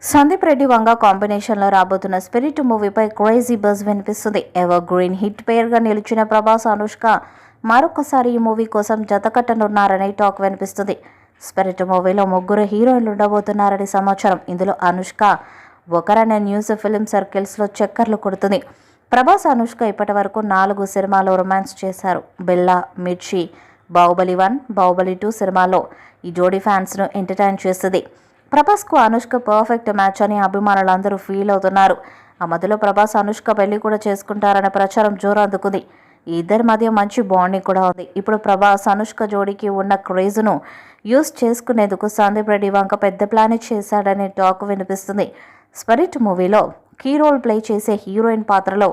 సందీప్ రెడ్డి వంగ కాంబినేషన్లో రాబోతున్న spirit మూవీపై crazy buzz వినిపిస్తుంది. ఎవర్ గ్రీన్ హిట్ పేరుగా నిలిచిన ప్రభాస్, అనుష్క మరొకసారి ఈ మూవీ కోసం జతకట్టనున్నారని టాక్ వినిపిస్తుంది. స్పిరిట్ మూవీలో ముగ్గురు హీరోయిన్లు ఉండబోతున్నారని సమాచారం. ఇందులో అనుష్క ఒకరనే న్యూస్ ఫిల్మ్ సర్కిల్స్లో చక్కర్లు కొడుతుంది. ప్రభాస్, అనుష్క ఇప్పటి వరకు 4 సినిమాల్లో రొమాన్స్ చేశారు. బిల్లా, మిర్చి, బాహుబలి 1, బాహుబలి 2 సినిమాల్లో ఈ జోడీ ఫ్యాన్స్ను ఎంటర్టైన్ చేస్తుంది. ప్రభాస్కు అనుష్క పర్ఫెక్ట్ మ్యాచ్ అని అభిమానులందరూ ఫీల్ అవుతున్నారు. ఆ మధ్యలో ప్రభాస్, అనుష్క పెళ్లి కూడా చేసుకుంటారనే ప్రచారం జోరు అందుకుంది. ఈ ఇద్దరి మధ్య మంచి బాండింగ్ కూడా ఉంది. ఇప్పుడు ప్రభాస్, అనుష్క జోడీకి ఉన్న క్రేజ్ను యూస్ చేసుకునేందుకు సందీప్ రెడ్డి వంక పెద్ద ప్లాన్ చేశాడనే టాక్ వినిపిస్తుంది. స్పిరిట్ మూవీలో కీ రోల్ ప్లే చేసే హీరోయిన్ పాత్రలో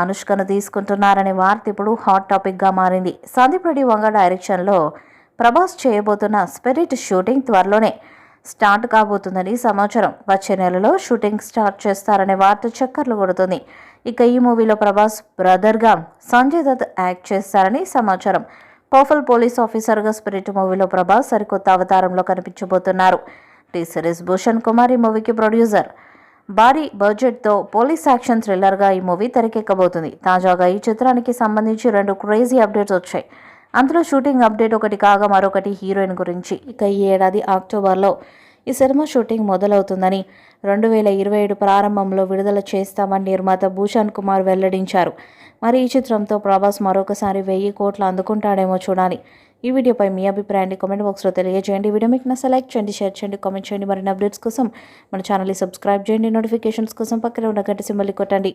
అనుష్కను తీసుకుంటున్నారనే వార్త ఇప్పుడు హాట్ టాపిక్గా మారింది. సందీప్ రెడ్డి వంగ డైరెక్షన్లో ప్రభాస్ చేయబోతున్న స్పిరిట్ షూటింగ్ త్వరలోనే స్టార్ట్ కాబోతుందని సమాచారం. వచ్చే నెలలో షూటింగ్ స్టార్ట్ చేస్తారనే వార్త చక్కర్లు కొడుతుంది. ఇక ఈ మూవీలో ప్రభాస్ బ్రదర్గా సంజయ్ దత్ యాక్ట్ చేస్తారని సమాచారం. పవర్ఫుల్ పోలీస్ ఆఫీసర్గా స్పిరిట్ మూవీలో ప్రభాస్ సరికొత్త అవతారంలో కనిపించబోతున్నారు. టీ సిరీస్ భూషణ్ కుమార్ ఈ మూవీకి ప్రొడ్యూసర్. భారీ బడ్జెట్తో పోలీస్ యాక్షన్ థ్రిల్లర్గా ఈ మూవీ తెరకెక్కబోతుంది. తాజాగా ఈ చిత్రానికి సంబంధించి 2 క్రేజీ అప్డేట్స్ వచ్చాయి. అందులో షూటింగ్ అప్డేట్ ఒకటి కాగా మరొకటి హీరోయిన్ గురించి. ఇక ఈ ఏడాది అక్టోబర్లో ఈ సినిమా షూటింగ్ మొదలవుతుందని, 2027 ప్రారంభంలో విడుదల చేస్తామని నిర్మాత భూషణ్ కుమార్ వెల్లడించారు. మరి ఈ చిత్రంతో ప్రభాస్ మరొకసారి 1000 కోట్లు అందుకుంటాడేమో చూడాలి. ఈ వీడియోపై మీ అభిప్రాయాన్ని కామెంట్ బాక్స్లో తెలియజేయండి. వీడియో మీకు నచ్చితే లైక్ చేయండి, షేర్ చేయండి, కామెంట్ చేయండి. మరిన్ని అప్డేట్స్ కోసం మన ఛానల్ని సబ్స్క్రైబ్ చేయండి. నోటిఫికేషన్స్ కోసం పక్కనే ఉన్న గంట సింబల్ని కొట్టండి.